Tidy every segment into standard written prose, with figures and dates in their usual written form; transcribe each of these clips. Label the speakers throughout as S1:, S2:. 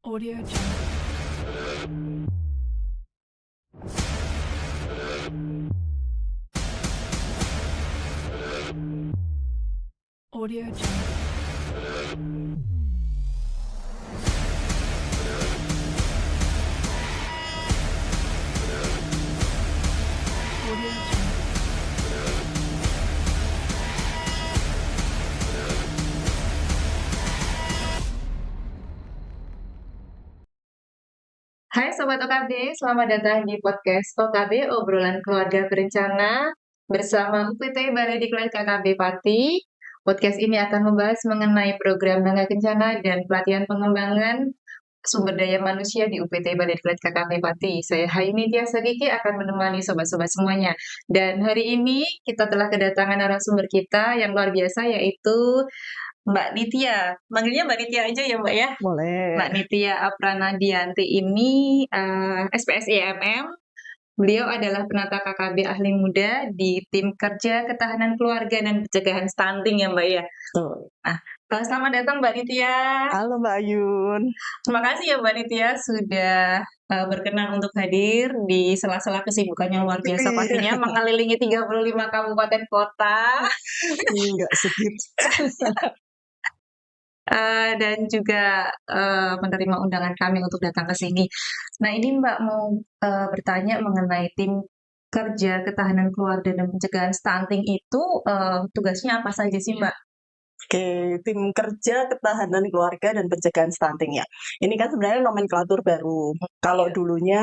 S1: Audio Jungle. Audio Jungle. Audio Jungle.
S2: Hai Sobat OKB, selamat datang di podcast OKB Obrolan Keluarga Berencana bersama UPT Balai Diklat KKB Pati. Podcast ini akan membahas mengenai program Bangga Kencana dan pelatihan pengembangan sumber daya manusia di UPT Balai Diklat KKB Pati. Saya Haini Tiasa Kiki akan menemani sobat-sobat semuanya. Dan hari ini kita telah kedatangan narasumber kita yang luar biasa yaitu Mbak Nitya. Manggilnya Mbak Nitya aja ya Mbak ya?
S3: Boleh.
S2: Mbak Nitya Apranadianti ini SPSIMM. Beliau adalah penata KKB ahli muda di tim kerja ketahanan keluarga dan pencegahan stunting ya Mbak ya.
S3: Betul.
S2: Selamat datang Mbak Nitya.
S3: Halo Mbak Ayun.
S2: Terima kasih ya Mbak Nitya sudah berkenan untuk hadir di sela-sela kesibukan yang luar biasa
S3: Iya.
S2: pastinya mengelilingi 35 kabupaten kota.
S3: Enggak segitu.
S2: Dan juga menerima undangan kami untuk datang ke sini. Nah ini Mbak mau bertanya mengenai tim kerja ketahanan keluarga dan pencegahan stunting itu tugasnya apa saja sih Mbak?
S3: Oke, tim kerja ketahanan keluarga dan pencegahan stunting ya. Ini kan sebenarnya nomenklatur baru. Kalau
S2: Iya.
S3: dulunya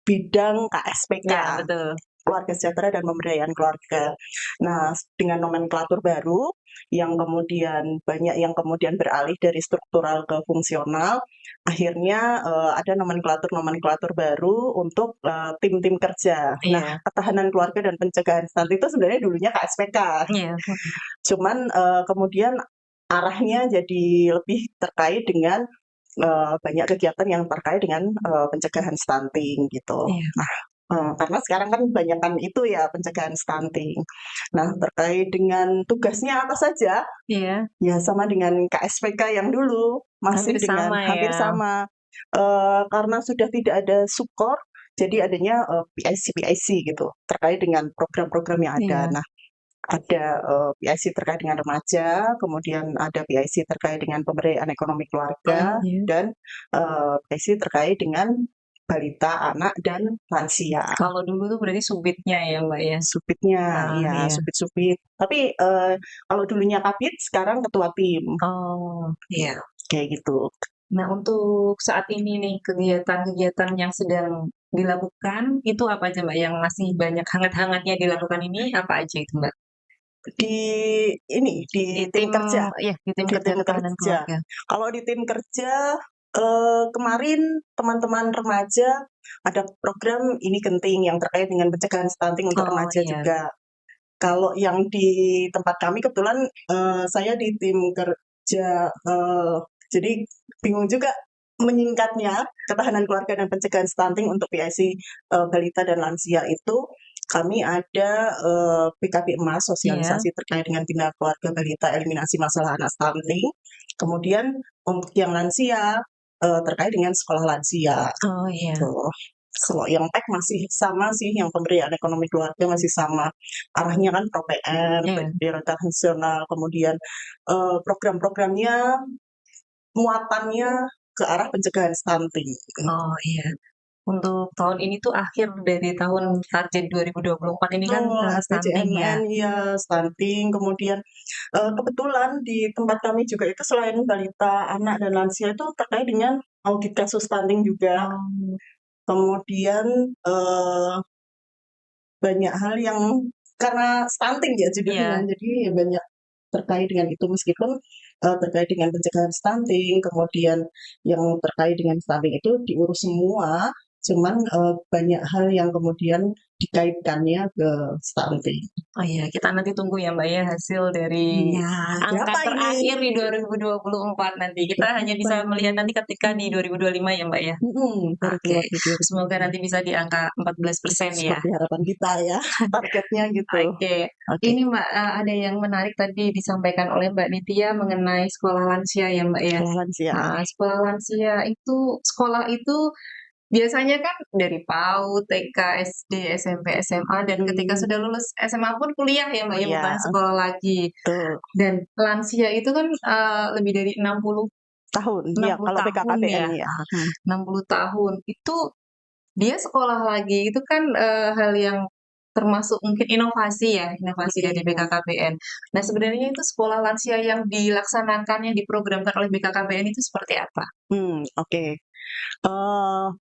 S3: bidang KSPK,
S2: Ya betul.
S3: keluarga sejahtera dan pemberdayaan keluarga. Nah, dengan nomenklatur baru yang kemudian banyak yang kemudian beralih dari struktural ke fungsional, akhirnya ada nomenklatur-nomenklatur baru untuk tim-tim kerja. Nah,
S2: Iya.
S3: ketahanan keluarga dan pencegahan stunting itu sebenarnya dulunya KSPK.
S2: Iya.
S3: Cuman kemudian arahnya jadi lebih terkait dengan banyak kegiatan yang terkait dengan pencegahan stunting gitu.
S2: Iya.
S3: Karena sekarang kan kebanyakan itu ya pencegahan stunting. Nah, terkait dengan tugasnya apa saja,
S2: Iya.
S3: ya sama dengan KSPK yang dulu, masih
S2: Hampir
S3: dengan
S2: sama
S3: hampir
S2: ya.
S3: sama. Karena sudah tidak ada sukor, jadi adanya PIC-PIC gitu, terkait dengan program-program yang ada.
S2: Iya.
S3: Nah, ada PIC terkait dengan remaja, kemudian ada PIC terkait dengan pemberdayaan ekonomi keluarga,
S2: Iya.
S3: dan PIC terkait dengan balita, anak, dan lansia.
S2: Kalau dulu tuh berarti subitnya ya Mbak ya.
S3: Supitnya, ya
S2: Iya.
S3: supit-supit. Tapi kalau dulunya kapit, sekarang ketua tim,
S2: Oh iya.
S3: kayak gitu.
S2: Nah, untuk saat ini nih, kegiatan-kegiatan yang sedang dilakukan, itu apa aja, Mbak? Yang masih banyak hangat-hangatnya dilakukan ini, apa aja itu, Mbak?
S3: Di ini, di tim kerja.
S2: Iya, di tim
S3: Di
S2: kerja
S3: tim
S2: ketahanan
S3: kerja.
S2: keluarga.
S3: Kalau di tim kerja, kemarin teman-teman remaja ada program ini genting yang terkait dengan pencegahan stunting untuk
S2: Oh,
S3: remaja
S2: iya.
S3: juga. Kalau yang di tempat kami kebetulan saya di tim kerja, jadi bingung juga menyingkatnya, ketahanan keluarga dan pencegahan stunting untuk PIC balita dan lansia itu kami ada PKB Emas,
S2: Iya.
S3: sosialisasi terkait dengan bina keluarga balita, eliminasi masalah anak stunting. Kemudian untuk yang lansia terkait dengan sekolah lansia.
S2: Oh, iya.
S3: Tuh. Kalau yang PEK masih sama sih, yang pemberdayaan ekonomi keluarga masih sama. Arahnya kan ProPR,
S2: Iya.
S3: prioritas nasional, kemudian program-programnya, muatannya ke arah pencegahan stunting.
S2: Oh, iya. Untuk tahun ini tuh akhir dari tahun target 2024 ini kan stunting ya.
S3: SDCMN ya, stunting, kemudian kebetulan di tempat kami juga itu selain balita, anak, dan lansia itu terkait dengan audit kasus stunting juga.
S2: Oh,
S3: Kemudian banyak hal yang karena stunting ya judulnya,
S2: iya.
S3: jadi banyak terkait dengan itu meskipun terkait dengan pencegahan stunting, kemudian yang terkait dengan stunting itu diurus semua, cuman banyak hal yang kemudian dikaitkannya ke stunting.
S2: Oh iya, kita nanti tunggu ya Mbak ya hasil dari
S3: Iya,
S2: angka
S3: berapa
S2: terakhir
S3: ini?
S2: di 2024 nanti. Kita hanya bisa melihat nanti ketika di 2025 ya Mbak ya.
S3: Baru
S2: Oke,
S3: keluar di 2025.
S2: semoga nanti bisa di angka 14% ya.
S3: Seperti harapan kita ya, targetnya gitu.
S2: Oke,
S3: Oke.
S2: ini Mbak ada yang menarik tadi disampaikan oleh Mbak Nitya mengenai sekolah lansia ya Mbak ya.
S3: Sekolah lansia.
S2: Nah, sekolah lansia itu sekolah itu biasanya kan dari PAUD, TK, SD, SMP, SMA, dan ketika sudah lulus SMA pun kuliah ya Mbak ya,
S3: Iya,
S2: bukan sekolah lagi.
S3: betul.
S2: Dan lansia itu kan lebih dari 60
S3: Tahun, ya
S2: 60
S3: kalau
S2: tahun
S3: BKKBN
S2: ya,
S3: ya.
S2: 60 tahun. Itu dia sekolah lagi itu kan hal yang termasuk mungkin inovasi ya, inovasi dari
S3: Iya.
S2: BKKBN. Nah, sebenarnya itu sekolah lansia yang dilaksanakan, yang diprogramkan oleh BKKBN itu seperti apa?
S3: Oke.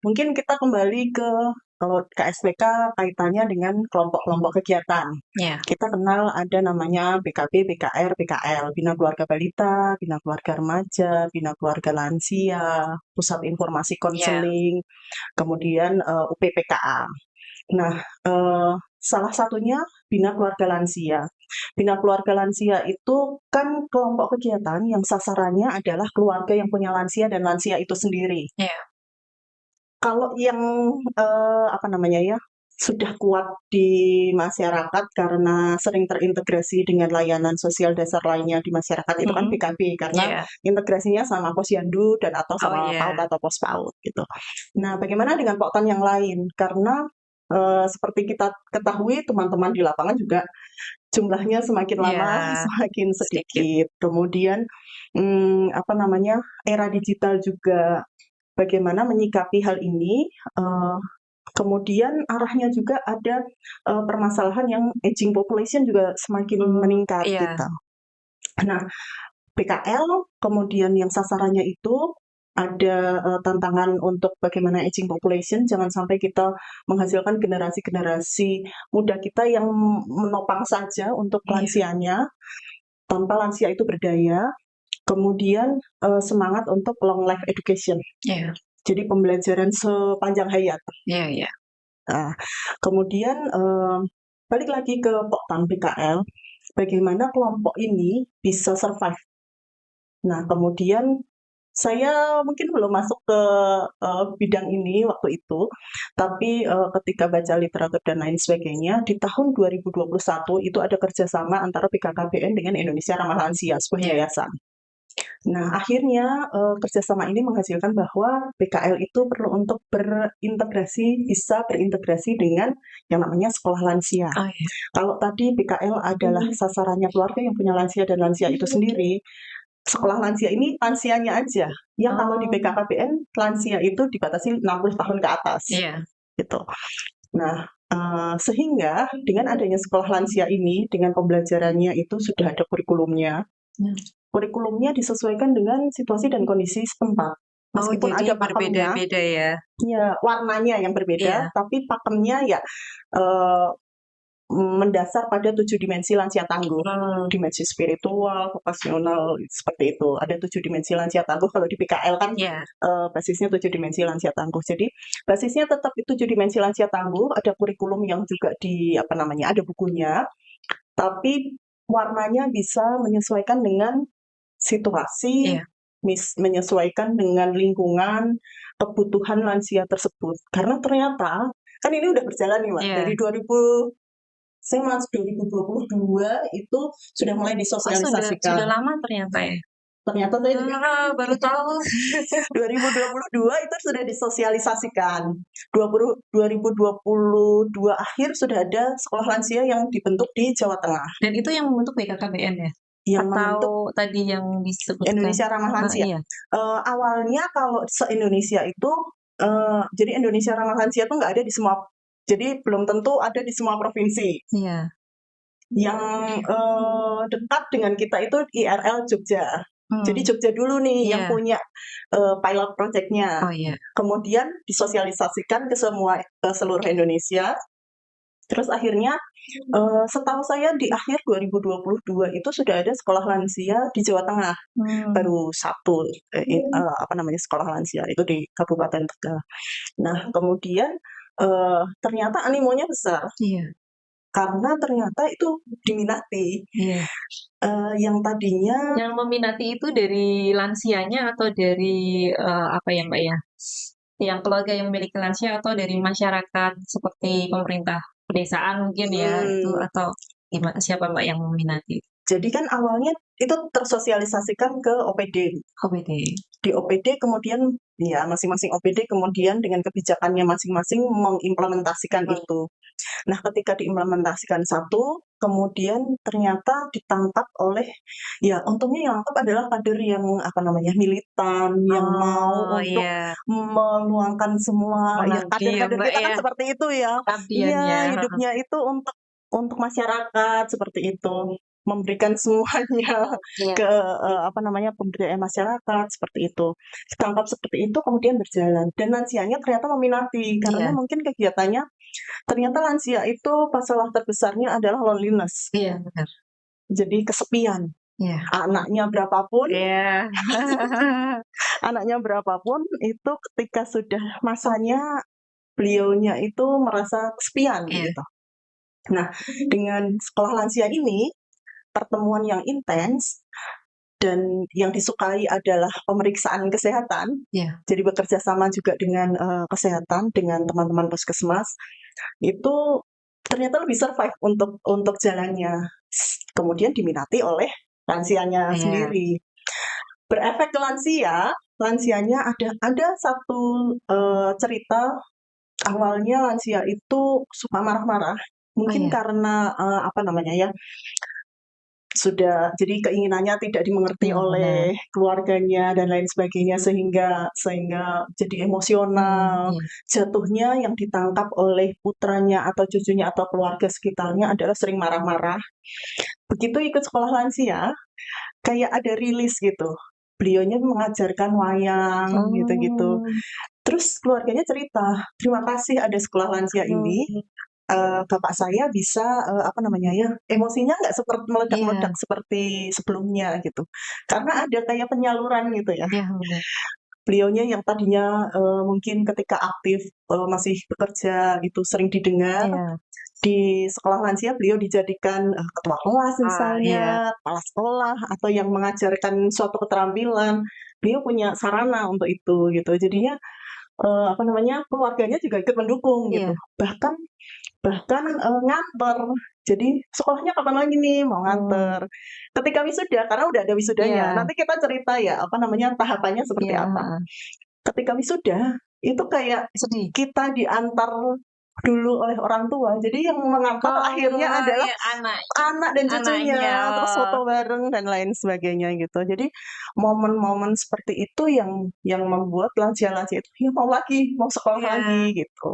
S3: Mungkin kita kembali ke kalau KSBK kaitannya dengan kelompok-kelompok kegiatan.
S2: Ya.
S3: Kita kenal ada namanya BKB, BKR, BKL, Bina Keluarga Balita, Bina Keluarga Remaja, Bina Keluarga Lansia, Pusat Informasi Konseling, kemudian UPPKA. Nah, salah satunya Bina Keluarga Lansia. Bina Keluarga Lansia itu kan kelompok kegiatan yang sasarannya adalah keluarga yang punya lansia dan lansia itu sendiri.
S2: Iya.
S3: Kalau yang sudah kuat di masyarakat karena sering terintegrasi dengan layanan sosial dasar lainnya di masyarakat itu kan BKB karena
S2: Iya.
S3: integrasinya sama posyandu dan atau sama
S2: iya.
S3: PAUD atau POSPAUD gitu. Nah, bagaimana dengan POKTAN yang lain? Karena seperti kita ketahui teman-teman di lapangan juga jumlahnya semakin lama
S2: Iya,
S3: semakin sedikit. Kemudian era digital juga bagaimana menyikapi hal ini. Kemudian arahnya juga ada permasalahan yang aging population juga semakin meningkat
S2: Iya.
S3: gitu. Nah, PKL kemudian yang sasarannya itu ada tantangan untuk bagaimana aging population, jangan sampai kita menghasilkan generasi-generasi muda kita yang menopang saja untuk
S2: Iya.
S3: lansianya, tanpa lansia itu berdaya. Kemudian semangat untuk long life education.
S2: Iya.
S3: Jadi pembelajaran sepanjang hayat.
S2: Iya, iya.
S3: Nah, kemudian balik lagi ke POKTAN PKL, bagaimana kelompok ini bisa survive. Nah, kemudian saya mungkin belum masuk ke bidang ini waktu itu, tapi ketika baca literatur dan lain sebagainya, di tahun 2021 itu ada kerjasama antara BKKBN dengan Indonesia Ramah Lansia, sebuah yayasan. Nah, akhirnya kerjasama ini menghasilkan bahwa PKL itu perlu untuk bisa berintegrasi dengan yang namanya sekolah lansia.
S2: Oh, iya.
S3: Kalau tadi PKL adalah sasarannya keluarga yang punya lansia dan lansia itu sendiri, sekolah lansia ini lansianya aja. Yang kalau di BKKBN lansia itu dibatasi 60 tahun ke atas.
S2: Iya.
S3: Gitu. Nah, sehingga dengan adanya sekolah lansia ini, dengan pembelajarannya itu sudah ada kurikulumnya. Kurikulumnya disesuaikan dengan situasi dan kondisi setempat. Meskipun
S2: jadi
S3: ada pakemnya,
S2: berbeda-beda ya.
S3: ya warnanya yang berbeda, tapi pakemnya ya mendasar pada 7 dimensi lansia tangguh. Dimensi spiritual, vokasional, seperti itu. Ada 7 dimensi lansia tangguh. Kalau di PKL kan basisnya 7 dimensi lansia tangguh. Jadi basisnya tetap 7 dimensi lansia tangguh. Ada kurikulum yang juga ada bukunya. Tapi warnanya bisa menyesuaikan dengan situasi, menyesuaikan dengan lingkungan, kebutuhan lansia tersebut. Karena ternyata, kan ini udah berjalan nih Mbak, dari 2022 itu sudah mulai disosialisasikan.
S2: Sudah lama ternyata ya?
S3: Ternyata saya juga
S2: baru tahu.
S3: 2022 itu sudah disosialisasikan. 2022 akhir sudah ada sekolah lansia yang dibentuk di Jawa Tengah.
S2: Dan itu yang membentuk BKKBN ya?
S3: Yang
S2: Atau
S3: membentuk
S2: tadi yang disebutkan
S3: Indonesia Ramah Lansia.
S2: Iya.
S3: Awalnya kalau se-Indonesia itu, jadi Indonesia Ramah Lansia itu nggak ada di semua, jadi belum tentu ada di semua provinsi.
S2: Iya.
S3: Yang dekat dengan kita itu IRL Jogja. Jadi Jogja dulu nih yang punya pilot project-nya.
S2: Oh iya.
S3: Kemudian disosialisasikan ke seluruh Indonesia. Terus akhirnya setahu saya di akhir 2022 itu sudah ada sekolah lansia di Jawa Tengah. Baru satu sekolah lansia itu di Kabupaten Tegal. Nah, kemudian ternyata animonya besar
S2: Iya.
S3: karena ternyata itu diminati.
S2: Iya.
S3: Yang tadinya
S2: Yang meminati itu dari lansianya atau dari apa ya Mbak ya? Yang keluarga yang memiliki lansia atau dari masyarakat seperti pemerintah pedesaan mungkin ya itu
S3: hmm,
S2: atau gimana siapa Mbak yang meminati?
S3: jadi kan awalnya itu tersosialisasikan ke OPD.
S2: OPD.
S3: Di OPD kemudian ya masing-masing OPD kemudian dengan kebijakannya masing-masing mengimplementasikan itu. Nah, ketika diimplementasikan satu, kemudian ternyata ditangkap oleh, ya untungnya yang nangkap adalah kader yang apa namanya militan, yang mau
S2: Oh
S3: untuk
S2: iya,
S3: meluangkan semua, ya
S2: mengabdi ya
S3: kader-kader
S2: Mbak
S3: kita kan
S2: ya,
S3: seperti itu ya.
S2: pengabdiannya.
S3: Iya, hidupnya itu untuk masyarakat seperti itu, memberikan semuanya
S2: Iya.
S3: ke apa namanya pemberdayaan masyarakat seperti itu. Ditangkap seperti itu kemudian berjalan dan lansianya ternyata meminati karena
S2: Iya,
S3: mungkin kegiatannya ternyata lansia itu masalah terbesarnya adalah loneliness.
S2: iya benar.
S3: Jadi kesepian.
S2: Iya.
S3: Anaknya berapapun,
S2: Iya.
S3: anaknya berapapun itu ketika sudah masanya beliaunya itu merasa kesepian
S2: Iya.
S3: gitu. Nah, dengan sekolah lansia ini pertemuan yang intens dan yang disukai adalah pemeriksaan kesehatan.
S2: Iya.
S3: Jadi bekerja sama juga dengan kesehatan dengan teman-teman puskesmas itu ternyata lebih survive untuk jalannya. Kemudian diminati oleh lansianya
S2: Iya.
S3: sendiri. Berefek ke lansia, lansianya ada satu cerita awalnya lansia itu suka marah-marah.
S2: Oh
S3: Mungkin
S2: iya.
S3: karena apa namanya ya, sudah jadi keinginannya tidak dimengerti
S2: Iya benar.
S3: oleh keluarganya dan lain sebagainya sehingga sehingga jadi emosional.
S2: Iya.
S3: Jatuhnya yang ditangkap oleh putranya atau cucunya atau keluarga sekitarnya adalah sering marah-marah. Begitu ikut sekolah lansia, kayak ada rilis gitu. Beliaunya mengajarkan wayang gitu-gitu.
S2: Oh.
S3: Terus keluarganya cerita, "Terima kasih ada sekolah lansia ini,
S2: Oh.
S3: bapak saya bisa, apa namanya ya, emosinya nggak seperti
S2: Iya.
S3: meledak-meledak seperti sebelumnya," gitu. Karena ada kayak penyaluran gitu ya.
S2: Iya benar.
S3: Beliaunya yang tadinya, mungkin ketika aktif, masih bekerja itu sering didengar,
S2: Iya.
S3: di sekolah lansia beliau dijadikan, ketua kelas
S2: Ah, iya.
S3: misalnya, kepala sekolah, atau yang mengajarkan suatu keterampilan. Beliau punya sarana untuk itu gitu. Jadinya, apa namanya, keluarganya juga ikut mendukung gitu.
S2: Iya.
S3: Bahkan bahkan, nganter. Jadi, "Sekolahnya kapan lagi nih?" Mau
S2: Oh.
S3: nganter. Ketika wisuda, karena udah ada wisudanya,
S2: Iya.
S3: nanti kita cerita ya, apa namanya, tahapannya seperti
S2: Iya,
S3: apa.
S2: heeh.
S3: Ketika wisuda, itu kayak
S2: Sedih?
S3: kita diantar dulu oleh orang tua. Jadi yang mengantar akhirnya
S2: Oh,
S3: adalah
S2: iya
S3: anak dan
S2: anaknya,
S3: cucunya, terus
S2: oh.
S3: foto bareng dan lain sebagainya gitu. Jadi momen-momen seperti itu yang membuat lansia-lansia itu, "Ya mau lagi, mau sekolah
S2: Iya.
S3: lagi," gitu.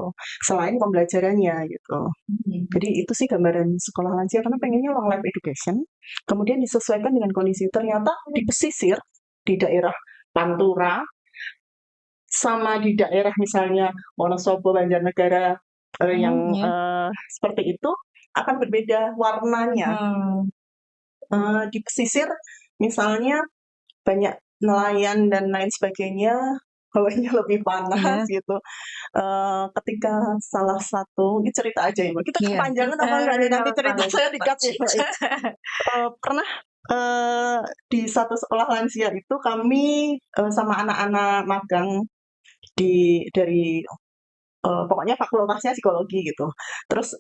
S3: Selain pembelajarannya gitu.
S2: Mhm.
S3: Jadi itu sih gambaran sekolah lansia karena pengennya long life education, kemudian disesuaikan dengan kondisi. Ternyata di pesisir, di daerah Pantura, sama di daerah misalnya Wonosobo, Banjarnegara, yang,
S2: Iya.
S3: seperti itu akan berbeda warnanya.
S2: Mhm.
S3: Di pesisir misalnya banyak nelayan dan lain sebagainya, hawanya lebih panas
S2: Iya.
S3: gitu. Ketika salah satu ini cerita aja ya, Mbak, kita
S2: Iya.
S3: kepanjangan apa enggak nih nanti
S2: Nggak apa-apa
S3: cerita
S2: nggak
S3: saya
S2: apa-apa.
S3: di-cut ya, Mbak, ya. Pernah, di satu sekolah lansia itu kami, sama anak-anak magang dari, pokoknya fakultasnya psikologi gitu. Terus,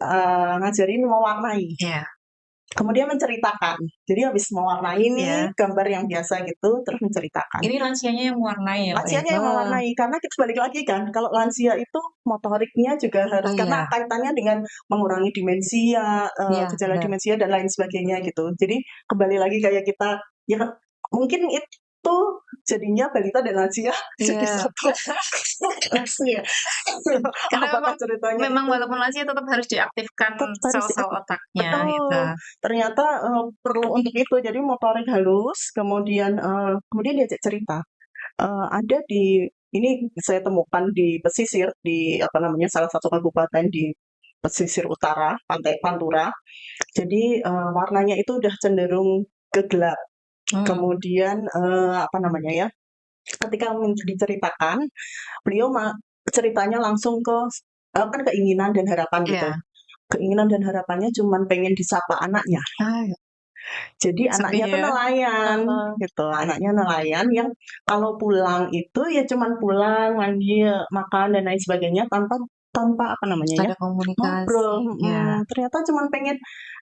S3: ngajarin mewarnai.
S2: Iya.
S3: Kemudian menceritakan. Jadi habis mewarnai nih
S2: Iya.
S3: gambar yang biasa gitu, terus menceritakan.
S2: Ini lansianya yang mewarnai ya, Mbak, ya?
S3: Lansianya yang
S2: Oh.
S3: mewarnai, karena kita balik lagi kan, kalau lansia itu motoriknya juga harus
S2: Oh
S3: karena
S2: iya.
S3: kaitannya dengan mengurangi demensia,
S2: Iya,
S3: gejala
S2: benar.
S3: demensia dan lain sebagainya gitu. Jadi kembali lagi kayak kita, ya mungkin itu jadinya balita dan lansia jadi
S2: Iya.
S3: satu lansia.
S2: Karena
S3: Apakah ceritanya
S2: memang
S3: itu
S2: walaupun lansia tetap harus diaktifkan
S3: tetap harus
S2: sel-sel otaknya gitu.
S3: betul, ternyata, perlu untuk itu. Jadi motorik halus, kemudian diajak cerita. Ada di ini saya temukan di pesisir, di apa namanya, salah satu kabupaten di pesisir utara, Pantai Pantura. Jadi, warnanya itu udah cenderung ke gelap.
S2: Hmm.
S3: Kemudian, apa namanya ya, ketika diceritakan, beliau ceritanya langsung ke kan keinginan dan harapan gitu.
S2: Iya.
S3: Keinginan dan harapannya cuman pengen disapa anaknya.
S2: Ah,
S3: Jadi
S2: sedih
S3: anaknya tuh
S2: ya.
S3: nelayan
S2: Heeh.
S3: gitu, anaknya nelayan yang kalau pulang itu ya cuman pulang, mandi, makan dan lain sebagainya tanpa tanpa apa namanya ya,
S2: Ada komunikasi.
S3: ngobrol,
S2: Ya.
S3: ternyata cuman pengen,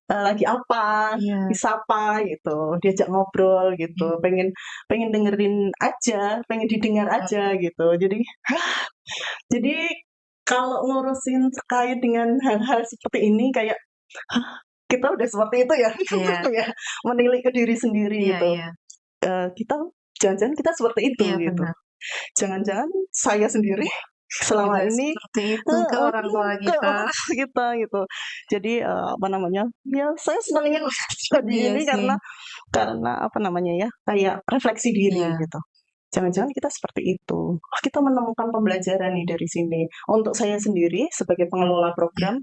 S3: lagi apa,
S2: Iya.
S3: disapa gitu, diajak ngobrol gitu,
S2: Iya.
S3: pengen pengen dengerin aja, pengen didengar aja gitu. Jadi kalau ngurusin terkait dengan hal-hal seperti ini kayak, "Hah, kita udah seperti itu ya?"
S2: Iya.
S3: Gitu ya, menilik ke diri sendiri
S2: Iya,
S3: gitu.
S2: iya.
S3: Kita jangan-jangan kita seperti itu
S2: Iya,
S3: gitu.
S2: benar.
S3: Jangan-jangan saya sendiri selama
S2: Juga
S3: ini
S2: seperti itu ke
S3: heeh,
S2: orang tua
S3: ke
S2: kita.
S3: orang tua kita gitu. Jadi, apa namanya, ya saya senangnya jadi
S2: Iya
S3: ini
S2: sih.
S3: karena apa namanya ya, kayak refleksi diri
S2: Iya.
S3: gitu. Jangan-jangan kita seperti itu. Oh, kita menemukan pembelajaran nih dari sini. Untuk saya sendiri sebagai pengelola
S2: Iya.
S3: program,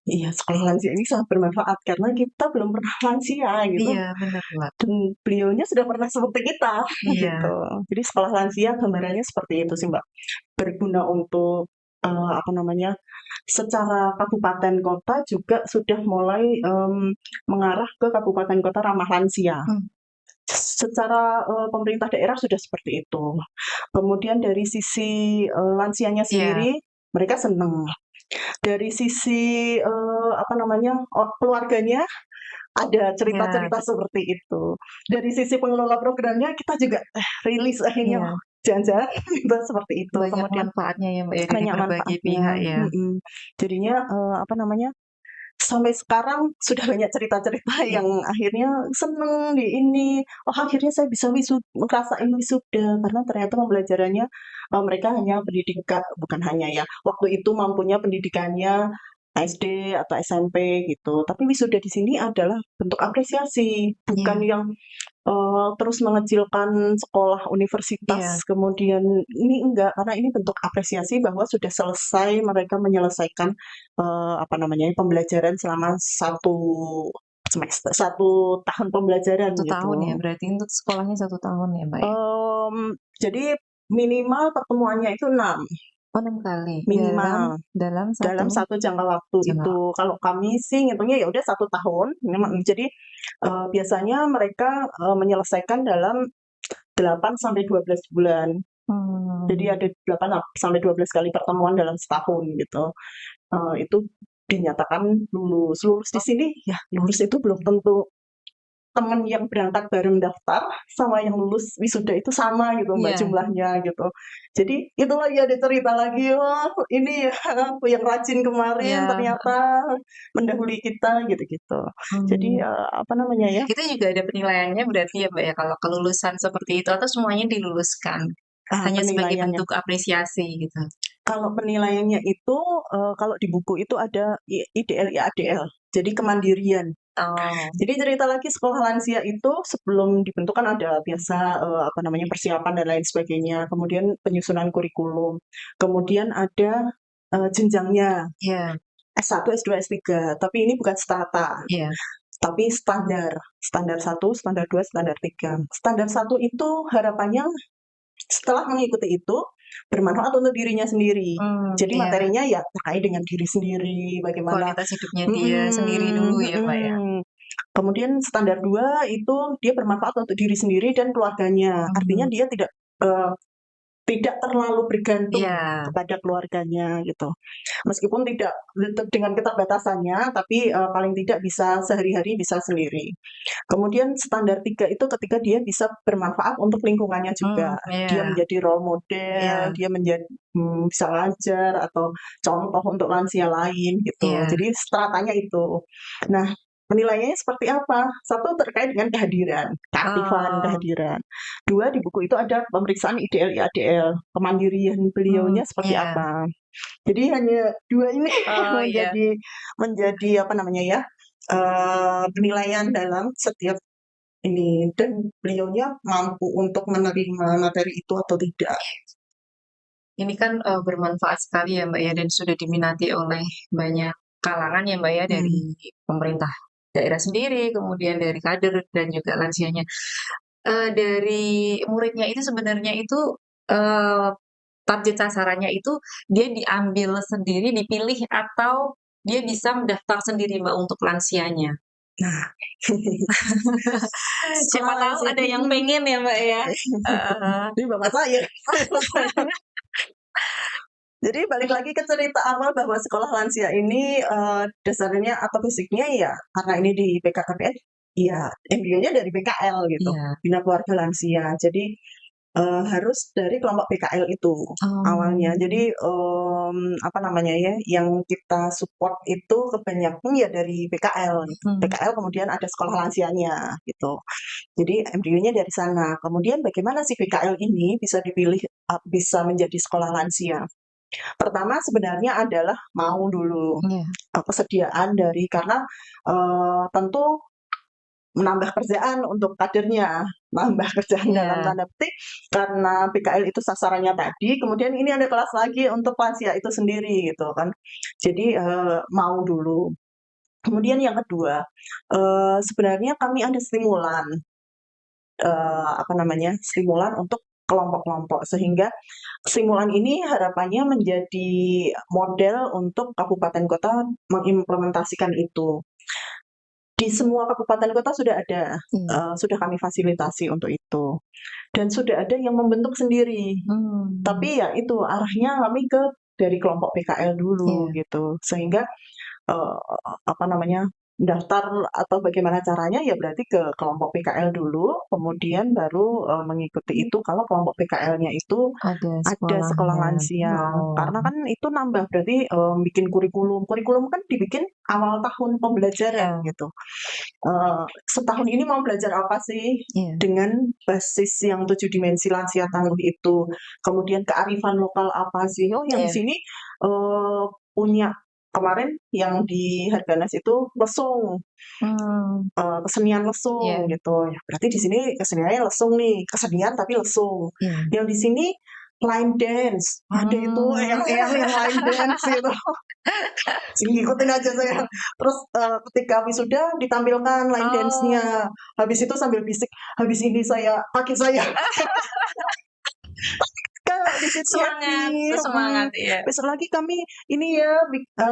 S3: iya sekolah lansia ini sangat bermanfaat karena kita belum pernah lansia gitu.
S2: Iya, benar, Mbak.
S3: Dan beliaunya sudah pernah seperti kita
S2: Iya.
S3: gitu. Jadi sekolah lansia gambarannya seperti itu sih Mbak. Berguna untuk apa namanya, secara kabupaten kota juga sudah mulai mengarah ke kabupaten kota ramah lansia.
S2: Hmm.
S3: Secara pemerintah daerah sudah seperti itu. Kemudian dari sisi lansianya
S2: Iya.
S3: sendiri mereka senang. Dari sisi apa namanya, keluarganya ada
S2: Iya.
S3: cerita-cerita seperti itu. Dari sisi pengelola programnya kita juga rilis akhirnya,
S2: Iya.
S3: oh jangan-jangan kita seperti itu.
S2: Banyak
S3: Kemudian
S2: manfaatnya ya, Mbak, ya, dari
S3: banyak
S2: berbagai
S3: manfaatnya,
S2: pihak ya.
S3: jadinya, apa namanya, sampai sekarang sudah banyak cerita-cerita
S2: Iya.
S3: yang akhirnya seneng di ini, oh akhirnya saya bisa ngerasain wisuda karena ternyata pembelajarannya, mereka hanya bukan hanya ya, waktu itu mampunya pendidikannya SD atau SMP gitu, tapi wisuda di sini adalah bentuk apresiasi, bukan
S2: Iya.
S3: yang terus mengecilkan sekolah universitas,
S2: Iya.
S3: kemudian ini enggak, karena ini bentuk apresiasi bahwa sudah selesai mereka menyelesaikan, apa namanya, pembelajaran selama 1 tahun pembelajaran
S2: 1 tahun ya,
S3: gitu.
S2: berarti untuk sekolahnya 1 tahun ya, Mbak, ya?
S3: Jadi minimal pertemuannya itu 6,
S2: Oh, 6 kali dalam
S3: minimal.
S2: dalam
S3: Dalam
S2: 1
S3: satu jangka waktu
S2: jangka
S3: itu. Kalau kami sih ngitungnya ya udah 1 tahun, jadi, biasanya mereka, menyelesaikan dalam 8 sampai 12 bulan. Jadi
S2: Hmm.
S3: ada 8 sampai 12 kali pertemuan dalam setahun gitu. Itu dinyatakan lulus. Lulus di sini ya lulus itu belum tentu temen yang berangkat bareng daftar sama yang lulus wisuda itu sama gitu Mbak
S2: Iya.
S3: jumlahnya gitu. Jadi itu lagi ada cerita lagi, wah ini ya aku yang rajin kemarin
S2: Iya.
S3: ternyata mendahului kita gitu-gitu. Jadi,
S2: Hmm.
S3: apa namanya ya,
S2: Itu juga ada penilaiannya berarti ya, Mbak, ya, kalau kelulusan seperti itu atau semuanya diluluskan? Hanya sebagai
S3: penilaiannya.
S2: bentuk apresiasi gitu?
S3: Kalau penilaiannya itu, kalau di buku itu ada IDL, IADL, jadi kemandirian.
S2: Oh.
S3: Jadi cerita lagi sekolah lansia itu sebelum dibentuk kan ada biasa, apa namanya, persiapan dan lain sebagainya, kemudian penyusunan kurikulum, kemudian ada, jenjangnya,
S2: Iya.
S3: S1, S2, S3, tapi ini bukan strata,
S2: Iya.
S3: tapi standar, standar 1, standar 2, standar 3. Standar 1 itu harapannya setelah mengikuti itu, bermanfaat untuk dirinya sendiri. Jadi
S2: Iya.
S3: materinya ya terkait dengan diri sendiri, bagaimana
S2: Kualitas hidupnya dia sendiri dulu ya, Mbak, ya?
S3: Kemudian standar 2 itu dia bermanfaat untuk diri sendiri dan keluarganya. Artinya
S2: Mhm.
S3: dia eee, tidak terlalu bergantung
S2: Iya.
S3: kepada keluarganya gitu. Meskipun tidak dengan keterbatasannya, tapi, paling tidak bisa sehari-hari bisa sendiri. Kemudian standar 3 itu ketika dia bisa bermanfaat untuk lingkungannya juga. Dia
S2: Iya.
S3: menjadi role model,
S2: Iya.
S3: dia menjadi bisa ngajar atau contoh untuk lansia lain gitu.
S2: Iya.
S3: Jadi stratanya itu. Nah, penilaiannya seperti apa? 1 terkait dengan kehadiran, keaktifan,
S2: Oh.
S3: kehadiran. 2 di buku itu ada pemeriksaan IDL, IADL, kemandirian beliaunya seperti
S2: Iya.
S3: apa. Jadi hanya 2 ini
S2: Oh, iya.
S3: menjadi menjadi apa namanya ya, penilaian dalam setiap ini dan beliaunya mampu untuk menerima materi itu atau tidak.
S2: Ini kan, bermanfaat sekali ya, Mbak, ya, dan sudah diminati oleh banyak kalangan ya, Mbak, ya, dari
S3: Hmm.
S2: pemerintah daerah sendiri, kemudian dari kader dan juga lansianya. Dari muridnya itu sebenarnya itu, eee, target sasarannya itu dia diambil sendiri, dipilih atau dia bisa mendaftar sendiri Mbak untuk lansianya?
S3: Nah,
S2: Siapa
S3: sekolah
S2: tahu
S3: lansia
S2: ada yang
S3: ini
S2: pengen ya Mbak ya. Heeh.
S3: ini bapak saya. Jadi balik lagi ke cerita awal bahwa sekolah lansia ini dasarnya atau basicnya ya karena ini di PKKPN, ya MBO-nya dari PKL gitu,
S2: Iya.
S3: Bina Keluarga Lansia. Jadi harus dari kelompok PKL itu awalnya.
S2: Oh.
S3: Jadi apa namanya ya, yang kita support itu kebanyakan ya dari PKL gitu.
S2: Hmm.
S3: PKL kemudian ada sekolah lansianya gitu. Jadi MBO-nya dari sana. Kemudian bagaimana sih PKL ini bisa dipilih bisa menjadi sekolah lansia? Pertama sebenarnya adalah mau dulu
S2: Iya.
S3: kesediaan dari karena tentu menambah kerjaan untuk kadernya, nambah kerjaan dalam
S2: Iya.
S3: tanda petik karena PKL itu sasarannya tadi, kemudian ini ada kelas lagi untuk lansia itu sendiri gitu kan. Jadi mau dulu. Kemudian yang kedua, sebenarnya kami ada stimulan, apa namanya, stimulan untuk kelompok-kelompok sehingga stimulan ini harapannya menjadi model untuk kabupaten kota mengimplementasikan itu. Di semua kabupaten kota sudah ada,
S2: Iya.
S3: sudah kami fasilitasi untuk itu. Dan sudah ada yang membentuk sendiri.
S2: Hmm.
S3: Tapi ya itu arahnya kami dari kelompok PKL dulu
S2: Iya.
S3: gitu. Sehingga apa namanya, daftar atau bagaimana caranya ya berarti ke kelompok PKL dulu, kemudian baru mengikuti itu kalau kelompok PKL-nya itu
S2: Ada
S3: ada sekolah
S2: sekolahnya.
S3: lansia.
S2: Oh.
S3: Karena kan itu nambah berarti bikin kurikulum. Kurikulum kan dibikin awal tahun pembelajaran
S2: Iya.
S3: gitu. Setahun ini mau belajar apa sih?
S2: Iya.
S3: Dengan basis yang 7 dimensi lansia tangguh itu. Kemudian kearifan lokal apa sih? Oh yang di
S2: Iya.
S3: sini punya kemarin yang di Harganas itu lesung,
S2: Hmm.
S3: kesenian lesung
S2: Iya.
S3: gitu. Ya, berarti di sini keseniannya lesung nih, kesenian tapi lesung.
S2: Iya.
S3: Yang di sini line dance, ada itu eyang-eyang yang line dance gitu. Sini ikutin aja saya. Terus ketika wisuda ditampilkan line
S2: Oh.
S3: dance-nya. Habis itu sambil bisik, habis ini saya kaki saya. Kak, di situ
S2: Semangat,
S3: happy.
S2: semangat ya.
S3: Besok lagi kami ini ya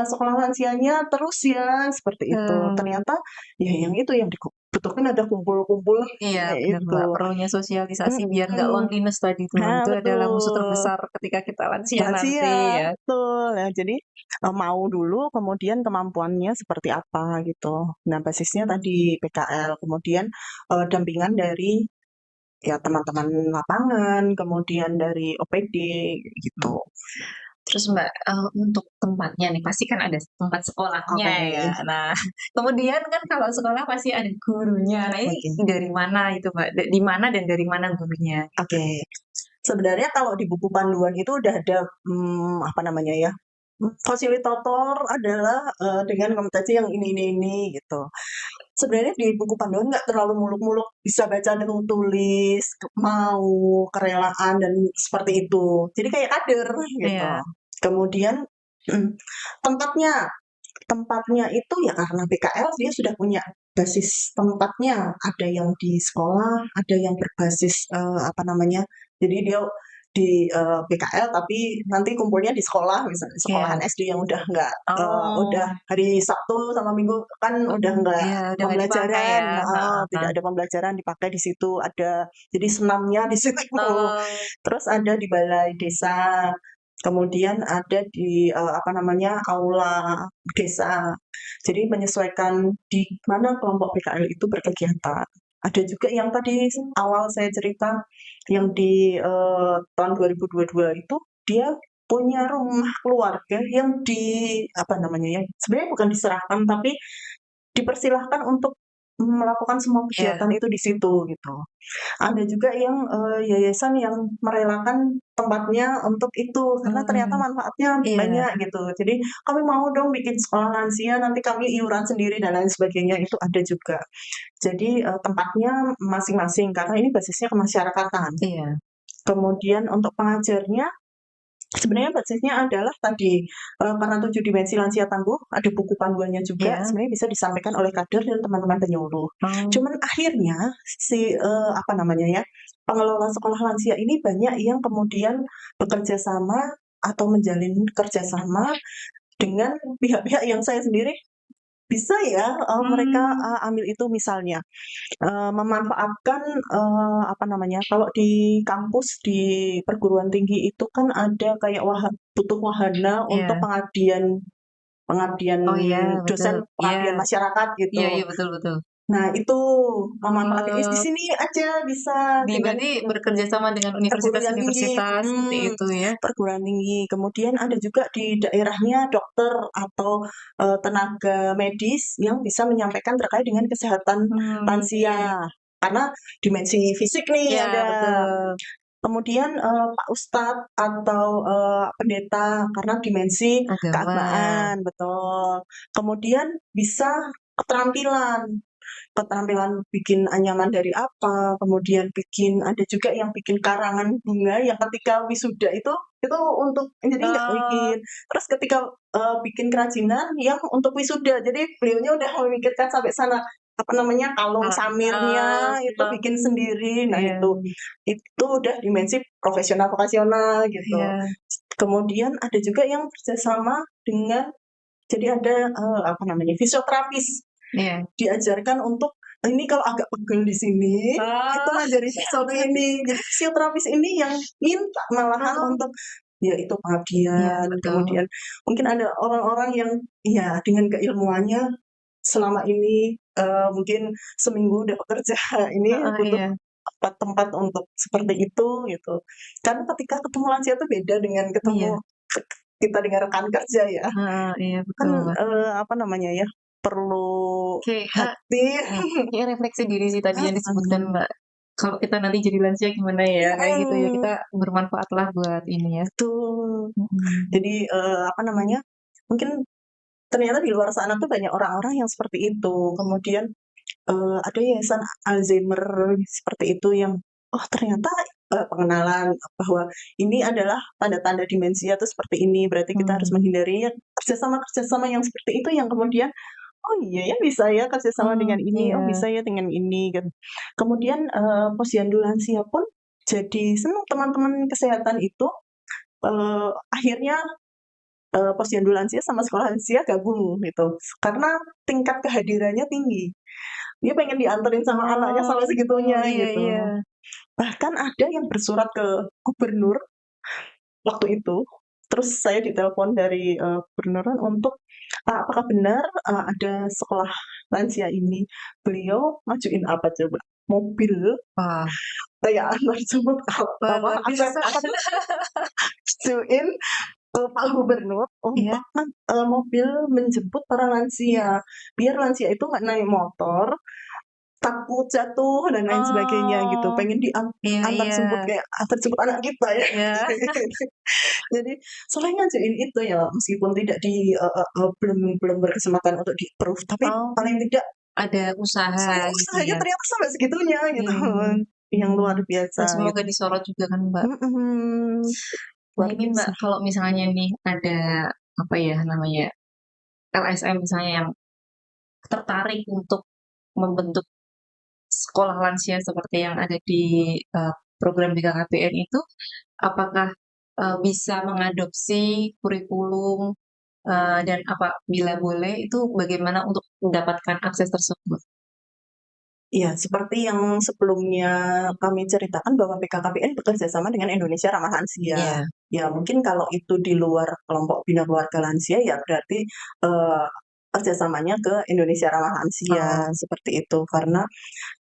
S3: sekolah lansianya terus ya seperti itu. Ternyata ya yang itu yang dibutuhkan ada kumpul-kumpul
S2: Iya,
S3: kayak
S2: benar
S3: itu.
S2: Mbak. Perlunya sosialisasi biar nggak loneliness tadi tuh.
S3: Nah,
S2: Itu adalah musuh
S3: betul.
S2: terbesar ketika kita lansia nanti
S3: Lansia,
S2: ya.
S3: betul. Nah, jadi mau dulu, kemudian kemampuannya seperti apa gitu. Nah, basisnya tadi PKL, kemudian dampingan dari ya teman-teman lapangan, kemudian dari OPD gitu.
S2: Terus Mbak, untuk tempatnya nih, pasti kan ada tempat sekolahnya
S3: Oke.
S2: ya. Nah, kemudian kan kalau sekolah pasti ada gurunya. Nah, ini
S3: Oke.
S2: dari mana itu Mbak? Di mana dan dari mana gurunya?
S3: Oke. Sebenarnya kalau di buku panduan itu udah ada apa namanya ya? Fasilitator adalah dengan kompetensi yang ini gitu. Sebenarnya di buku panduan nggak terlalu muluk-muluk bisa baca dan tulis, mau, kerelaan dan seperti itu. Jadi kayak kader gitu.
S2: Iya.
S3: Kemudian tempatnya tempatnya itu ya karena PKL dia sudah punya basis tempatnya. Ada yang di sekolah, ada yang berbasis apa namanya? Jadi dia di PKL tapi nanti kumpulnya di sekolah misalnya sekolahan
S2: Iya.
S3: SD yang udah nggak
S2: Oh.
S3: udah hari Sabtu sama Minggu kan udah nggak
S2: Iya, udah nggak dipakai
S3: pembelajaran,
S2: ya.
S3: tidak ada pembelajaran dipakai di situ ada jadi senamnya di situ.
S2: Oh.
S3: Terus ada di balai desa, kemudian ada di apa namanya aula desa. Jadi menyesuaikan di mana kelompok PKL itu berkegiatan. Ada juga yang tadi awal saya cerita yang di tahun 2022 itu dia punya rumah keluarga yang apa namanya ya, sebenarnya bukan diserahkan tapi dipersilahkan untuk melakukan semua
S2: Iya.
S3: kegiatan itu di situ gitu. Ada juga yang yayasan yang merelakan tempatnya untuk itu karena ternyata manfaatnya
S2: Iya.
S3: banyak gitu. Jadi kami mau dong bikin sekolah lansia, nanti kami iuran sendiri dan lain sebagainya itu ada juga. Jadi tempatnya masing-masing karena ini basisnya kemasyarakatan.
S2: Iya.
S3: Kemudian untuk pengajarnya Sebenarnya basisnya adalah tadi, karena 7 dimensi lansia tangguh, ada buku panduannya juga,
S2: Iya.
S3: sebenarnya bisa disampaikan oleh kader dan teman-teman penyuluh.
S2: Oh.
S3: Cuman akhirnya apa namanya ya, pengelola sekolah lansia ini banyak yang kemudian bekerja sama atau menjalin kerjasama dengan pihak-pihak yang saya sendiri bisa ya, mereka, ambil itu misalnya, memanfaatkan, apa namanya, kalau di kampus, di perguruan tinggi itu kan ada kayak butuh wahana untuk
S2: Iya.
S3: pengabdian pengabdian
S2: Oh iya, betul.
S3: dosen,
S2: Iya.
S3: pengabdian masyarakat
S2: Iya, iya,
S3: gitu.
S2: betul, betul.
S3: Nah itu, memanfaatkan di
S2: Oh,
S3: sini aja bisa dengan
S2: berarti bekerja sama dengan
S3: perguruan tinggi,
S2: universitas-universitas seperti itu ya?
S3: perguruan tinggi. Kemudian ada juga di daerahnya dokter atau, tenaga medis yang bisa menyampaikan terkait dengan kesehatan
S2: Iya.
S3: lansia. Karena dimensi fisik nih
S2: Iya,
S3: ada.
S2: betul.
S3: Kemudian, Pak Ustadz atau, pendeta karena dimensi
S2: Agama.
S3: keagamaan, betul. Kemudian bisa keterampilan. Keterampilan bikin anyaman dari apa, kemudian ada juga yang bikin karangan bunga yang ketika wisuda itu untuk jadi nggak
S2: Oh,
S3: bikin. Terus ketika, bikin kerajinan yang untuk wisuda, jadi beliaunya udah memikirkan sampai sana, apa namanya, kalung samirnya itu
S2: siap.
S3: bikin sendiri. Nah
S2: Iya,
S3: itu udah dimensi profesional vokasional gitu.
S2: iya,
S3: Kemudian ada juga yang kerjasama dengan jadi ada, apa namanya, fisioterapis.
S2: iya.
S3: Diajarkan untuk, ini kalau agak pegel di sini, itu
S2: Oh,
S3: ngajari sesuatu ini. Jadi fisioterapis ini yang minta malahan
S2: oh,
S3: untuk ya itu
S2: iya,
S3: pengabdian,
S2: betul.
S3: kemudian mungkin ada orang-orang yang ya dengan keilmuannya selama ini, mungkin seminggu udah bekerja, ini
S2: Heeh,
S3: butuh
S2: iya.
S3: tempat-tempat untuk seperti itu, gitu. Karena ketika ketemu lansia itu beda dengan ketemu
S2: Iya.
S3: kita dengan rekan kerja ya.
S2: Heeh, iya,
S3: Kan,
S2: betul, Mbak.
S3: apa namanya ya, perlu
S2: Kayak
S3: hati
S2: kayak refleksi diri sih tadi yang disebutkan,
S3: mhm,
S2: Mbak. Kalau kita nanti jadi lansia gimana ya, kayak gitu ya, kita
S3: mhm,
S2: bermanfaatlah buat ini ya.
S3: betul.
S2: Mhm.
S3: Jadi, apa namanya, mungkin ternyata di luar sana tuh banyak orang-orang yang seperti itu. Kemudian, ada yayasan Alzheimer seperti itu yang, oh ternyata, pengenalan bahwa ini adalah tanda-tanda demensia tuh seperti ini, berarti kita harus
S2: Mmm.
S3: menghindari ya kerjasama-kerjasama yang seperti itu yang kemudian, "Oh iya ya bisa ya kerjasama dengan ini, oh
S2: Iya,
S3: bisa ya dengan ini," gitu. Kemudian, posyandu lansia pun jadi senang teman-teman kesehatan itu, akhirnya, posyandu lansia sama sekolah lansia gabung gitu, karena tingkat kehadirannya tinggi. Dia pengen dianterin sama anaknya sampai segitunya
S2: iya, iya.
S3: gitu. Bahkan ada yang bersurat ke gubernur waktu itu, terus saya ditelepon dari, gubernuran untuk, apakah benar, ada sekolah lansia ini. Beliau ngajuin apa coba? Mobil
S2: Wah,
S3: kayak antar jemput
S2: wah
S3: apa,
S2: luar
S3: akses
S2: biasa.
S3: apa tuh, ngajuin ke Pak Gubernur untuk
S2: Iya.
S3: mobil menjemput para lansia. Biar lansia itu nggak naik motor, takut jatuh dan lain sebagainya gitu,
S2: Oh,
S3: pengen
S2: iya,
S3: antar
S2: iya,
S3: jemput kayak antar jemput anak kita ya.
S2: iya.
S3: Jadi selain ngajuin itu ya, meskipun tidak belum berkesempatan untuk di-approve, tapi
S2: Oh,
S3: paling tidak
S2: ada usaha
S3: saya
S2: gitu
S3: usahanya
S2: ya.
S3: ternyata sampai segitunya gitu,
S2: Iya, iya.
S3: yang luar
S2: Mmm,
S3: biasa
S2: dan semoga
S3: gitu.
S2: disorot juga kan, Mbak.
S3: Mhm,
S2: Nah
S3: luar
S2: ini Mbak,
S3: biasa.
S2: kalau misalnya nih ada, apa ya namanya, LSM misalnya yang tertarik untuk membentuk sekolah lansia seperti yang ada di, program BKKBN itu, apakah, bisa mengadopsi kurikulum, dan apabila boleh itu bagaimana untuk mendapatkan akses tersebut?
S3: Iya, seperti yang sebelumnya kami ceritakan bahwa BKKBN bekerja sama dengan Indonesia Ramah Lansia.
S2: Iya.
S3: Ya mungkin kalau itu di luar kelompok bina keluarga lansia ya berarti, eee, kerjasamanya ke Indonesia Ramah Lansia,
S2: Oh,
S3: seperti itu. Karena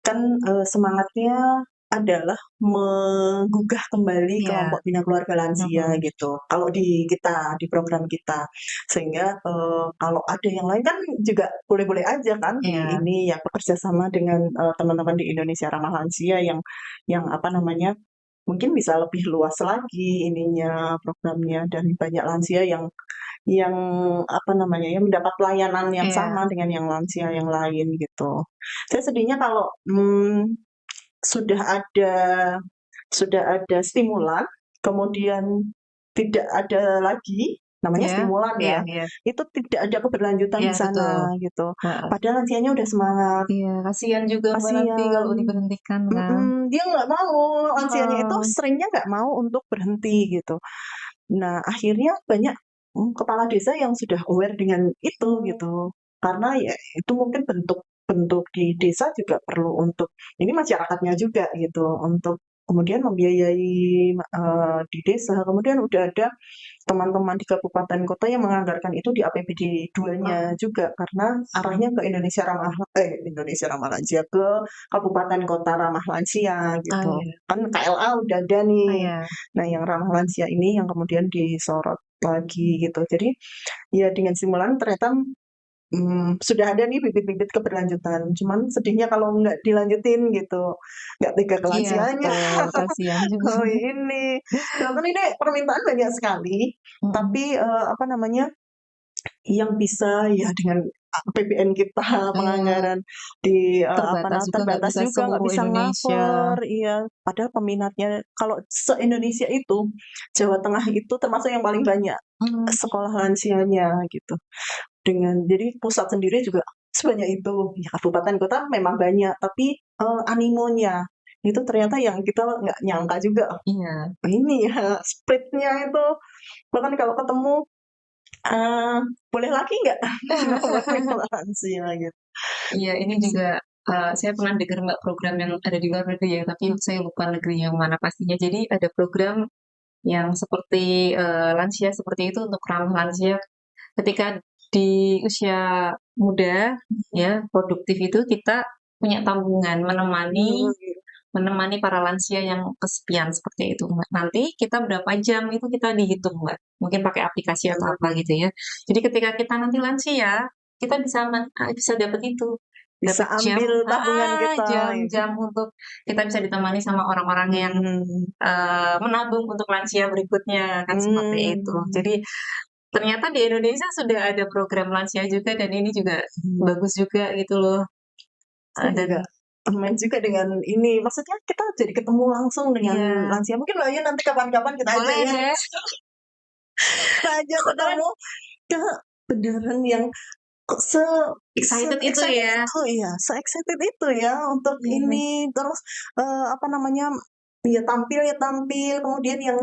S3: kan, semangatnya adalah menggugah kembali
S2: iya,
S3: kelompok bina keluarga lansia
S2: mhm,
S3: gitu, kalau di kita, di program kita. Sehingga, kalau ada yang lain kan juga boleh-boleh aja kan di
S2: iya,
S3: ini ya bekerja sama dengan, teman-teman di Indonesia Ramah Lansia yang apa namanya, mungkin bisa lebih luas lagi ininya, programnya dan banyak lansia yang apa namanya ya, mendapat pelayanan yang
S2: iya,
S3: sama dengan yang lansia yang lain gitu. Saya sedihnya kalau, sudah ada sudah ada stimulan, kemudian tidak ada lagi namanya
S2: Ya,
S3: stimulan
S2: iya,
S3: ya.
S2: iya,
S3: Itu tidak ada keberlanjutan
S2: iya
S3: di
S2: betul.
S3: sana gitu.
S2: Heeh.
S3: Padahal lansianya udah semangat.
S2: Iya, kasihan juga Mbak nanti kalau
S3: Kasihan.
S2: diberhentikan kan.
S3: Dia nggak mau, lansianya itu
S2: Heeh.
S3: seringnya nggak mau untuk berhenti gitu. Nah, akhirnya banyak kepala desa yang sudah aware dengan itu gitu. Karena ya itu mungkin bentuk di desa juga perlu untuk ini masyarakatnya juga gitu untuk kemudian membiayai di desa. Kemudian udah ada teman-teman di kabupaten kota yang menganggarkan itu di APBD 2-nya juga karena arahnya ke Indonesia ramah lansia ke kabupaten kota ramah lansia
S2: Ah
S3: gitu.
S2: iya,
S3: Kan KLA udah ada
S2: ah
S3: nih.
S2: iya.
S3: Nah, yang ramah lansia ini yang kemudian disorot lagi gitu. Jadi ya dengan simulan ternyata sudah ada nih bibit-bibit keberlanjutan. Cuman sedihnya kalau nggak dilanjutin gitu, nggak tega ke
S2: Iya
S3: lansianya.
S2: betul, kasihan juga.
S3: Oh ini, kan ini permintaan banyak sekali,
S2: Mhm.
S3: tapi apa namanya yang bisa ya dengan APBN kita
S2: Iya,
S3: penganggaran di
S2: terbatas juga nggak
S3: terbatas
S2: bisa
S3: juga nggak
S2: seluruh
S3: bisa
S2: Indonesia.
S3: cover, iya. Padahal peminatnya kalau se-Indonesia itu Jawa Tengah itu termasuk yang paling banyak
S2: Mmm,
S3: sekolah lansianya gitu. Jadi pusat sendiri juga sebanyak itu. Ya kabupaten kota memang banyak, tapi animonya itu ternyata yang kita nggak nyangka juga.
S2: iya,
S3: Ini ya spiritnya itu bahkan kalau ketemu boleh lagi nggak ngomongin lansia gitu.
S2: iya ini juga, saya pernah dengar Mbak program yang ada di luar negeri ya, tapi saya lupa negeri yang mana pastinya. Jadi ada program yang seperti, lansia seperti itu untuk ramah lansia ketika di usia muda ya, produktif itu kita punya tabungan menemani
S3: Hmm,
S2: menemani para lansia yang kesepian seperti itu, Mbak. Nanti kita berapa jam itu kita dihitung, Mbak. Mungkin pakai aplikasi atau apa gitu ya. Jadi ketika kita nanti lansia, kita bisa dapat itu,
S3: bisa
S2: dapat
S3: ambil tabungan kita gitu.
S2: jam-jam untuk kita bisa ditemani sama orang-orang yang
S3: Hmm,
S2: menabung untuk lansia berikutnya kan seperti itu.
S3: hmm,
S2: Jadi ternyata di Indonesia sudah ada program lansia juga dan ini juga
S3: hmm.
S2: bagus juga gitu loh.
S3: Saya
S2: Dan
S3: juga main juga dengan ini, maksudnya kita jadi ketemu langsung dengan
S2: iya,
S3: lansia. Mungkin Mbak Yu nanti kapan-kapan kita ajak
S2: boleh
S3: ya,
S2: deh.
S3: kita ajak
S2: Kebetulan
S3: ketemu ke beneran yang kok
S2: excited itu
S3: se-excited
S2: ya.
S3: itu ya, se-excited itu ya untuk
S2: Iya.
S3: ini, terus, apa namanya, ya tampil, kemudian yang,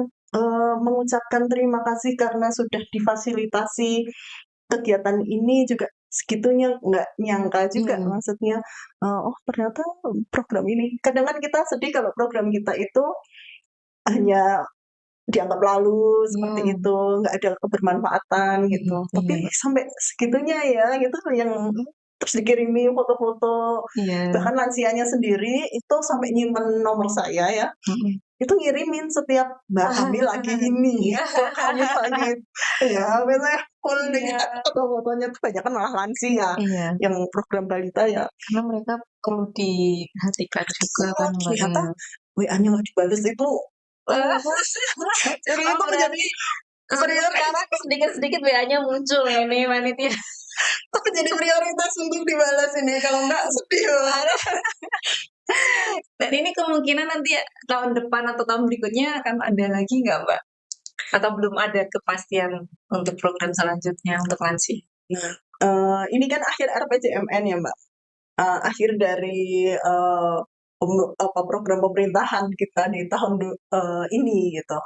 S3: mengucapkan terima kasih karena sudah difasilitasi kegiatan ini juga segitunya nggak nyangka juga
S2: Iya,
S3: maksudnya, oh ternyata program ini kadang kan kita sedih kalau program kita itu hanya dianggap lalu seperti
S2: iya,
S3: itu, nggak ada kebermanfaatan gitu.
S2: mhm,
S3: Tapi
S2: iya,
S3: sampai segitunya ya gitu yang terus dikirimi foto-foto,
S2: iya,
S3: bahkan lansianya sendiri itu sampai nyimpen nomor saya ya,
S2: mhm.
S3: itu ngirimin setiap, "Mbak kami lagi ini, Mbak kami lagi" ya biasanya full dengan
S2: Iya,
S3: foto-fotonya tuh banyakan malah lansia,
S2: iya,
S3: yang program balita ya,
S2: karena mereka perlu diperhatikan juga kan, Mbak,
S3: ternyata
S2: ya.
S3: WA-nya nggak dibales itu,
S2: Oh, oh
S3: itu menjadi
S2: berarti sekarang sedikit-sedikit WA-nya muncul ya nih panitia.
S3: itu menjadi prioritas untuk dibalas ini, kalau enggak sedih banget.
S2: Dan ini kemungkinan nanti tahun depan atau tahun berikutnya akan ada lagi nggak, Mbak? Atau belum ada kepastian untuk program selanjutnya untuk lansia?
S3: Nah, ini kan akhir RPJMN ya, Mbak, akhir dari, program pemerintahan kita di tahun ini gitu.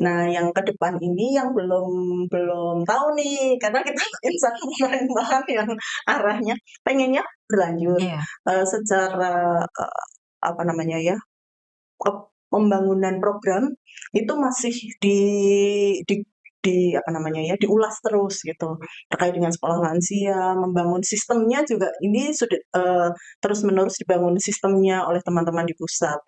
S3: Nah, yang ke depan ini yang belum belum tahu nih, karena kita insan pemerintahan yang arahnya pengennya berlanjut,
S2: Iya,
S3: secara, apa namanya ya, pembangunan program itu masih di apa namanya ya, diulas terus gitu, terkait dengan sekolah lansia, membangun sistemnya juga ini sudah, terus-menerus dibangun sistemnya oleh teman-teman di pusat.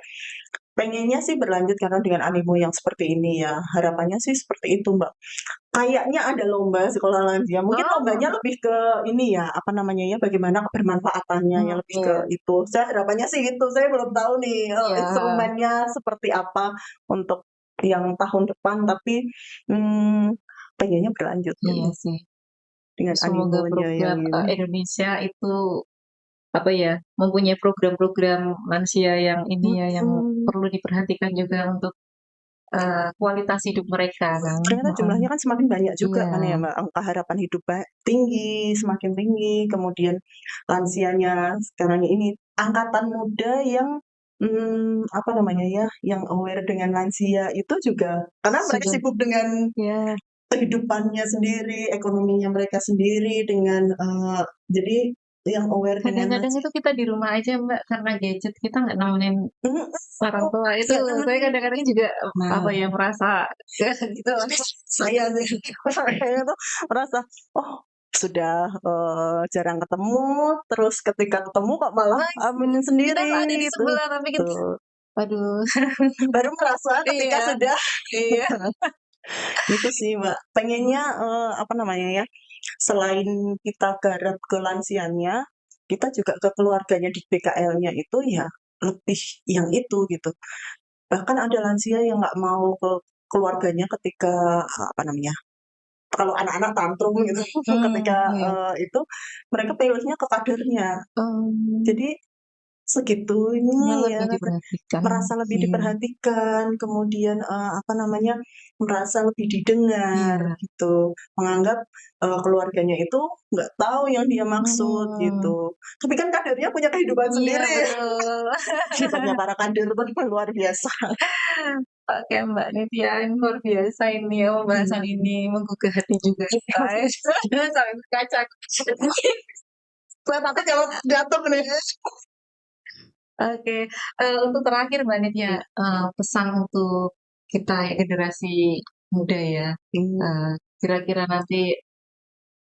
S3: Pengennya sih berlanjut karena dengan animo yang seperti ini ya, harapannya sih seperti itu, Mbak. Kayaknya ada lomba sekolah lansia, mungkin
S2: oh,
S3: lombanya lebih ke ini ya, apa namanya ya, bagaimana kebermanfaatannya ya, lebih ke
S2: iya,
S3: itu. Saya harapannya sih itu, saya belum tahu nih,
S2: iya,
S3: instrumennya seperti apa untuk yang tahun depan, tapi, mmm, pengennya berlanjut
S2: iya
S3: gitu,
S2: sih.
S3: dengan
S2: Semoga
S3: animonya yang
S2: program
S3: ini.
S2: Indonesia itu apa ya, mempunyai program-program lansia yang ini ya, yang
S3: Mhm,
S2: perlu diperhatikan juga untuk kualitas hidup mereka kan.
S3: Ternyata jumlahnya kan semakin banyak juga kan ya
S2: Iya.
S3: Mbak, angka harapan hidup tinggi, semakin tinggi, kemudian lansianya sekarang ini angkatan muda yang apa namanya ya, yang aware dengan lansia itu juga karena mereka
S2: Sudah
S3: sibuk dengan
S2: ya.
S3: kehidupannya sendiri, ekonominya mereka sendiri dengan jadi yang aware dengan
S2: Kadang-kadang
S3: lansia
S2: itu kita di rumah aja Mbak, karena gadget kita nggak nemenin
S3: mhm,
S2: orang tua itu
S3: nggak
S2: saya
S3: nemenin.
S2: kadang-kadang juga,
S3: Nah,
S2: apa ya, merasa gitu.
S3: saya sih saya tuh merasa, oh sudah, jarang ketemu, terus ketika ketemu kok malah,
S2: Mas, kita
S3: sendiri
S2: tuh ada di
S3: gitu.
S2: sebelah tapi kita
S3: Tuh,
S2: aduh.
S3: baru merasa ketika
S2: Iya,
S3: sudah
S2: iya.
S3: itu sih Mbak, pengennya, apa namanya ya, selain kita garap ke lansianya, kita juga ke keluarganya di BKL-nya itu ya lebih yang itu gitu. Bahkan ada lansia yang nggak mau ke keluarganya ketika, apa namanya, kalau anak-anak tantrum gitu ketika,
S2: Iya.
S3: itu mereka pilihnya ke kadernya.
S2: Mmm,
S3: Jadi
S2: Dia
S3: segitunya ya
S2: lebih diperhatikan.
S3: merasa lebih
S2: Iya,
S3: diperhatikan, kemudian, apa namanya, merasa lebih didengar
S2: iya.
S3: gitu, menganggap, keluarganya itu nggak tahu yang dia maksud
S2: Mhm.
S3: gitu. Tapi kan kadernya punya kehidupan
S2: Iya,
S3: sendiri.
S2: betul.
S3: Hebatnya para kader tuh luar biasa.
S2: Oke Mbak Nitya, ini luar biasa ini ya pembahasan
S3: Iya.
S2: ini menggugah hati juga kita ya. Sampai berkaca.
S3: Saya takut kalau jatuh nih.
S2: Oke, untuk terakhir Mbak Nitya,
S3: Iya.
S2: pesan untuk kita ya generasi muda ya,
S3: Mmm,
S2: kira-kira nanti,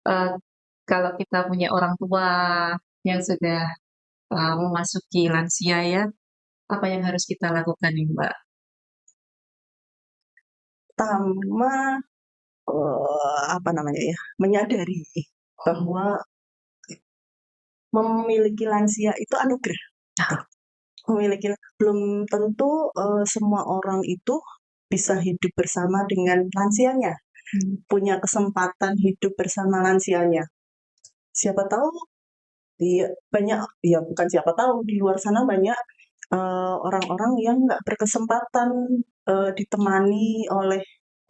S2: eee, kalau kita punya orang tua yang sudah, memasuki lansia ya, apa yang harus kita lakukan nih Mbak?
S3: pertama, apa namanya ya, menyadari bahwa memiliki lansia itu anugerah. Gitu. Memiliki belum tentu, semua orang itu bisa hidup bersama dengan lansianya,
S2: Mmm,
S3: punya kesempatan hidup bersama lansianya. Siapa tahu banyak ya bukan siapa tahu, di luar sana banyak, orang-orang yang nggak berkesempatan, ditemani oleh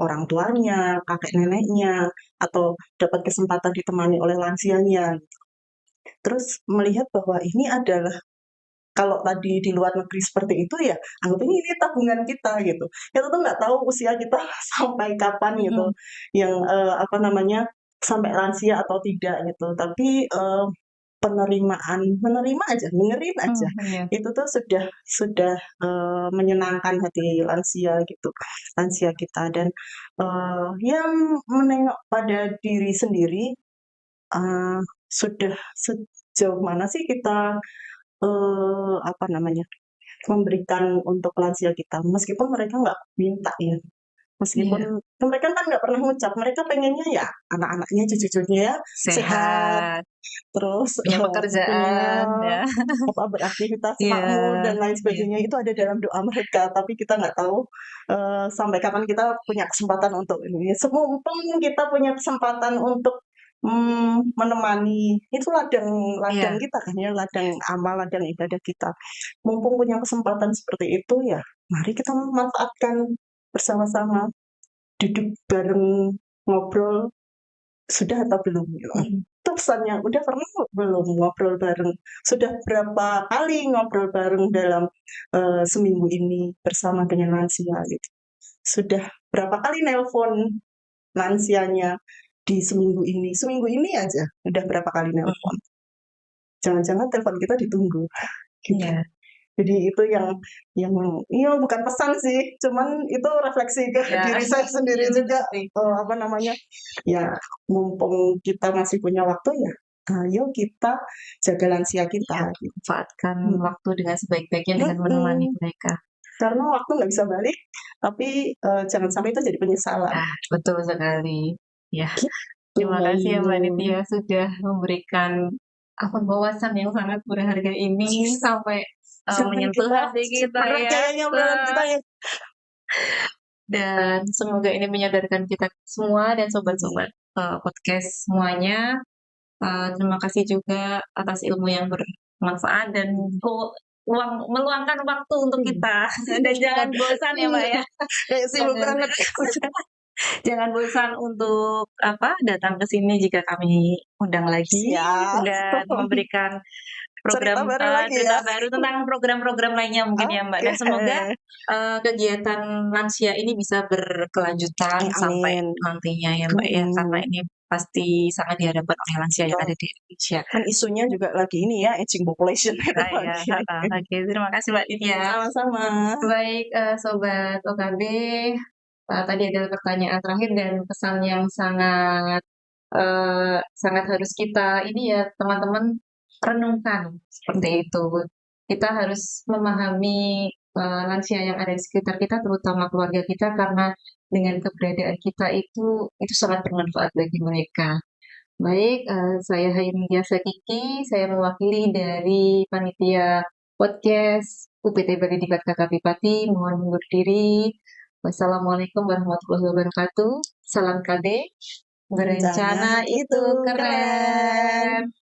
S3: orang tuanya, kakek neneknya, atau dapat kesempatan ditemani oleh lansianya. Terus melihat bahwa ini adalah kalau tadi di luar negeri seperti itu ya, anggapnya ini tabungan kita gitu. Kita tuh nggak tahu usia kita sampai kapan gitu,
S2: mhm,
S3: yang, apa namanya, sampai lansia atau tidak gitu. Tapi, menerima aja, dengerin aja,
S2: iya,
S3: itu tuh sudah, menyenangkan hati lansia gitu, lansia kita dan, yang menengok pada diri sendiri, sudah sejauh mana sih kita apa namanya, memberikan untuk lansia kita, meskipun mereka nggak minta ya, meskipun
S2: iya,
S3: mereka kan nggak pernah ngucap, mereka pengennya ya anak-anaknya, cucu-cucunya ya sehat,
S2: sehat,
S3: terus,
S2: punya
S3: punya
S2: pekerjaan ya.
S3: apa, beraktivitas
S2: Iya,
S3: makmur dan lain
S2: iya,
S3: sebagainya, itu ada dalam doa mereka, tapi kita nggak tahu, sampai kapan kita punya kesempatan untuk ini. Semumpung kita punya kesempatan untuk, menemani, itu ladang ladang
S2: iya,
S3: kita kan ya, ladang amal, ladang ibadah kita. Mumpung punya kesempatan seperti itu, ya mari kita manfaatkan bersama-sama, duduk bareng, ngobrol, sudah atau belum? Gitu.
S2: mhm,
S3: Itu pesannya, udah pernah belum ngobrol bareng? Sudah berapa kali ngobrol bareng dalam, seminggu ini bersama dengan lansia gitu? Sudah berapa kali nelpon lansianya di seminggu ini? Seminggu ini aja udah berapa kali nelpon?
S2: mhm,
S3: Jangan-jangan telepon kita ditunggu, gitu.
S2: iya,
S3: Jadi itu yang iya bukan pesan sih, cuman itu refleksi ke
S2: iya,
S3: diri saya sendiri
S2: iya bener
S3: juga,
S2: sih.
S3: apa namanya, ya mumpung kita masih punya waktu ya, ayo kita jaga lansia kita
S2: Iya,
S3: gitu.
S2: manfaatkan
S3: Mhm,
S2: waktu dengan sebaik-baiknya dengan menemani
S3: mhm,
S2: mereka.
S3: karena waktu nggak bisa balik, tapi, jangan sampai itu jadi penyesalan.
S2: Ah, betul sekali. Ya,
S3: Gitu
S2: terima
S3: Mbak
S2: kasih ya
S3: Yu.
S2: Mbak Nitya sudah memberikan apa wawasan yang sangat berharga ini sampai
S3: Sampai
S2: menyentuh
S3: kita
S2: hati kita
S3: berat
S2: ya.
S3: kayaknya obrolan kita ya.
S2: Dan semoga ini menyadarkan kita semua dan sobat-sobat podcast semuanya. Terima kasih juga atas ilmu yang bermanfaat dan
S4: meluangkan waktu untuk kita dan jangan bosan ya Mbak ya.
S3: Kayak sibuk
S4: Jangan
S3: banget.
S4: jangan bosan untuk datang ke sini jika kami undang lagi
S3: Siap.
S4: dan memberikan
S3: Cerita
S4: program
S3: baru lagi
S4: cerita
S3: ya.
S4: baru tentang program-program lainnya mungkin ya Mbak, dan semoga kegiatan lansia ini bisa berkelanjutan sampai
S3: Amin.
S4: nantinya ya Mbak ya, karena ini pasti sangat dihadapkan oleh lansia yang
S3: Betul.
S4: ada di Indonesia.
S3: Kan isunya juga lagi ini ya, aging population itu
S4: Nah, ya,
S3: lagi.
S4: oke, terima kasih Mbak Ditya.
S3: Sama-sama.
S2: Baik, Sobat OKB, tadi adalah pertanyaan terakhir dan pesan yang sangat harus kita ini ya teman-teman renungkan seperti itu. Kita harus memahami lansia yang ada di sekitar kita, terutama keluarga kita, karena dengan keberadaan kita itu sangat bermanfaat bagi mereka. Baik, saya Hayunindia Kiki, saya mewakili dari panitia podcast UPT Bali Diklat KKP Pati, mohon undur diri. Wassalamualaikum warahmatullahi wabarakatuh. Salam KB, berencana
S3: Berencana
S2: itu
S3: itu
S2: keren.